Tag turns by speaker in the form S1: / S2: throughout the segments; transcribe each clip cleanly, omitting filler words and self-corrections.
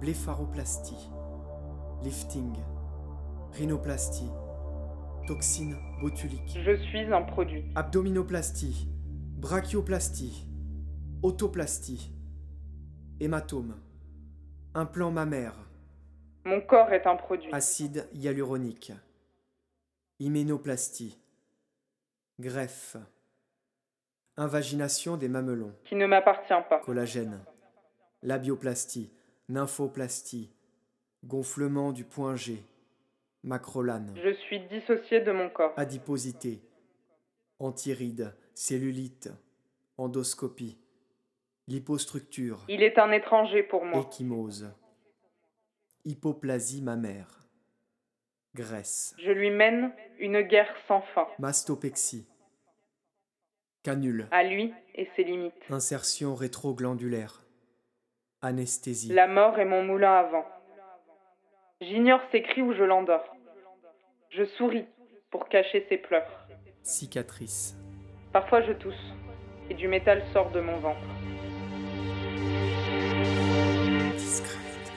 S1: blépharoplastie, lifting, rhinoplastie, toxine botulique,
S2: Je suis un produit.
S1: abdominoplastie, brachioplastie, autoplastie, hématome, implant mammaire,
S2: Mon corps est un produit.
S1: acide hyaluronique, hyménoplastie, greffe, invagination des mamelons,
S2: Qui ne m'appartient pas.
S1: collagène, labioplastie, nymphoplastie, gonflement du point G, macrolane,
S2: Je suis dissocié de mon corps.
S1: adiposité, antiride, cellulite, endoscopie, lipostructure,
S2: Il est un étranger pour moi.
S1: échymose, hypoplasie mammaire, graisse,
S2: Je lui mène une guerre sans fin.
S1: mastopexie, canule,
S2: À lui et ses limites.
S1: insertion rétroglandulaire, anesthésie,
S2: La mort est mon moulin à vent. J'ignore ses cris ou je l'endors. Je souris pour cacher ses pleurs.
S1: cicatrice,
S2: Parfois je tousse et du métal sort de mon ventre.
S1: discrète,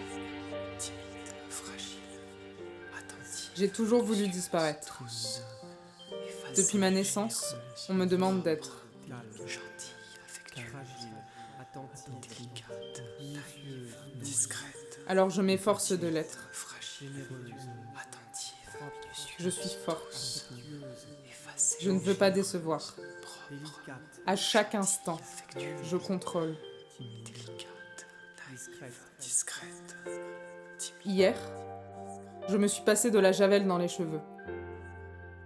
S1: timide, fragile, attentive,
S3: J'ai toujours voulu disparaître.
S1: douce,
S3: Depuis ma naissance, on me demande d'être.
S1: gentille, affectueuse, attentive, délicate, naïve, discrète,
S3: Alors je m'efforce de l'être.
S1: fragile, attentive, minutieuse,
S3: Je suis forte.
S1: effacée,
S3: Je ne veux pas décevoir.
S1: propre,
S3: À chaque instant,
S1: affectueuse,
S3: je contrôle.
S1: délicate, naïve, discrète, timide,
S3: Hier, je me suis passé de la javel dans les cheveux.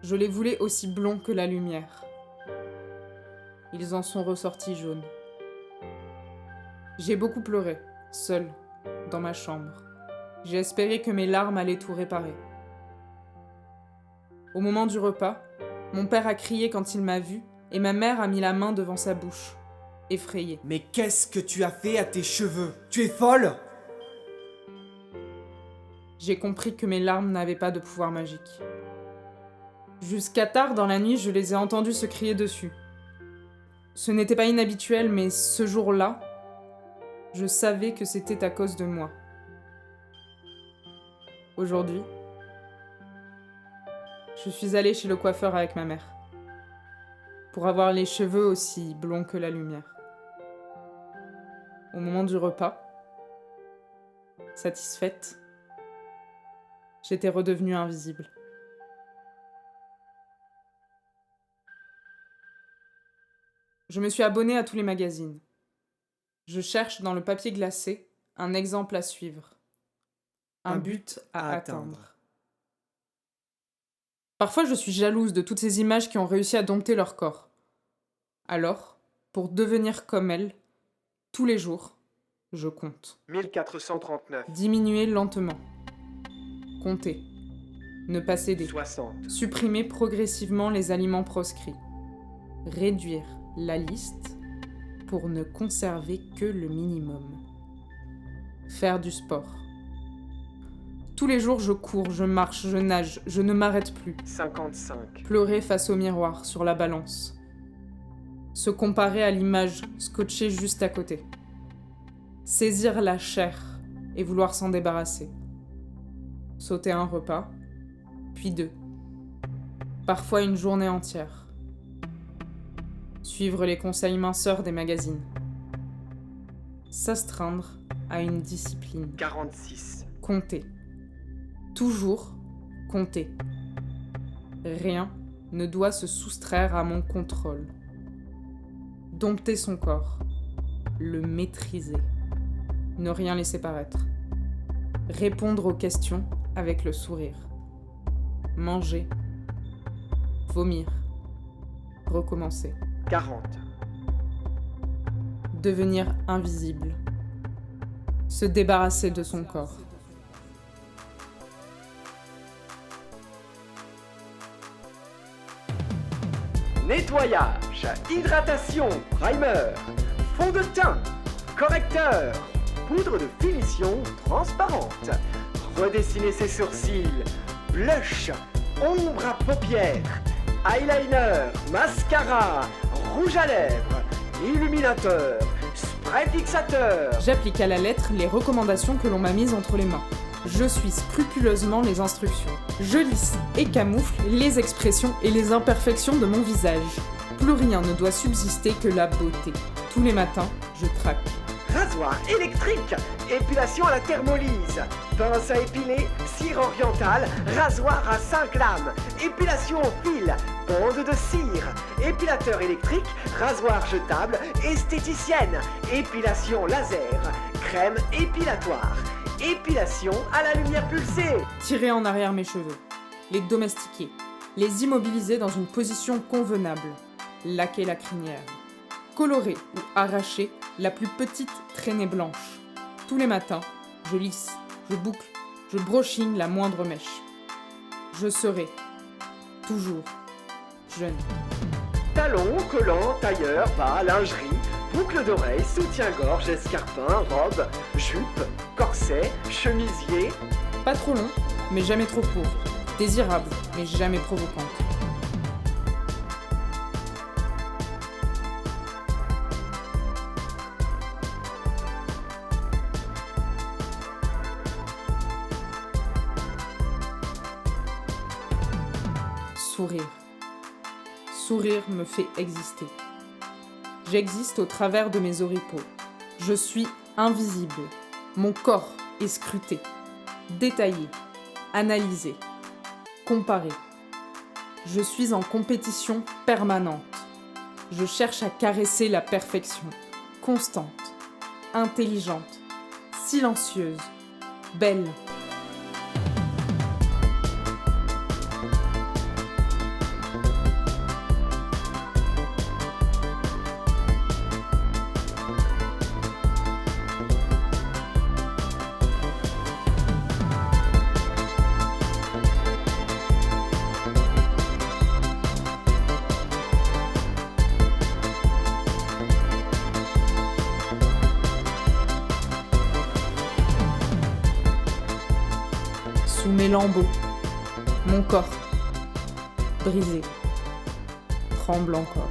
S3: Je les voulais aussi blonds que la lumière. Ils en sont ressortis jaunes. J'ai beaucoup pleuré, seule, dans ma chambre. J'ai espéré que mes larmes allaient tout réparer. Au moment du repas, mon père a crié quand il m'a vue et ma mère a mis la main devant sa bouche, effrayée.
S1: Mais qu'est-ce que tu as fait à tes cheveux? Tu es folle?
S3: J'ai compris que mes larmes n'avaient pas de pouvoir magique. Jusqu'à tard dans la nuit, je les ai entendus se crier dessus. Ce n'était pas inhabituel, mais ce jour-là, je savais que c'était à cause de moi. Aujourd'hui, je suis allée chez le coiffeur avec ma mère, pour avoir les cheveux aussi blonds que la lumière. Au moment du repas, satisfaite, j'étais redevenue invisible. Je me suis abonnée à tous les magazines. Je cherche dans le papier glacé un exemple à suivre. Un but à atteindre. Parfois, je suis jalouse de toutes ces images qui ont réussi à dompter leur corps. Alors, pour devenir comme elles, tous les jours, je compte.
S4: 1439,
S3: Diminuer lentement. Compter. Ne pas céder.
S4: 60,
S3: Supprimer progressivement les aliments proscrits. Réduire la liste pour ne conserver que le minimum. Faire du sport. Tous les jours, je cours, je marche, je nage, je ne m'arrête plus.
S4: 55,
S3: Pleurer face au miroir, sur la balance. Se comparer à l'image scotchée juste à côté. Saisir la chair et vouloir s'en débarrasser. Sauter un repas, puis deux. Parfois une journée entière. Suivre les conseils minceurs des magazines. S'astreindre à une discipline.
S4: 46,
S3: Compter. Toujours compter. Rien ne doit se soustraire à mon contrôle. Dompter son corps. Le maîtriser. Ne rien laisser paraître. Répondre aux questions avec le sourire. Manger. Vomir. Recommencer.
S4: 40,
S3: Devenir invisible. Se débarrasser de son corps.
S4: nettoyage, hydratation, primer, fond de teint, correcteur, poudre de finition transparente, redessiner ses sourcils, blush, ombre à paupières, eyeliner, mascara, rouge à lèvres, illuminateur, Préfixateur.
S3: J'applique à la lettre les recommandations que l'on m'a mises entre les mains. Je suis scrupuleusement les instructions. Je lisse et camoufle les expressions et les imperfections de mon visage. Plus rien ne doit subsister que la beauté. Tous les matins, je craque.
S4: Rasoir électrique. Épilation à la thermolyse. Pince à épiler, cire orientale, rasoir à 5 lames. Épilation au fil, bande de cire. Épilateur électrique, rasoir jetable, esthéticienne. Épilation laser, crème épilatoire. Épilation à la lumière pulsée.
S3: Tirer en arrière mes cheveux. Les domestiquer. Les immobiliser dans une position convenable. Laquer la crinière. Colorer ou arracher la plus petite traînée blanche. Tous les matins, je lisse, je boucle, je brochine la moindre mèche. Je serai toujours jeune.
S4: Talons, collants, tailleur, bas, lingerie, boucles d'oreilles, soutien-gorge, escarpin, robe, jupe, corset, chemisier.
S3: Pas trop long, mais jamais trop court. Désirable, mais jamais provocante. Sourire. Sourire me fait exister. J'existe au travers de mes oripeaux. Je suis invisible. Mon corps est scruté, détaillé, analysé, comparé. Je suis en compétition permanente. Je cherche à caresser la perfection, constante, intelligente, silencieuse, belle. Sous mes lambeaux, mon corps, brisé, tremble encore.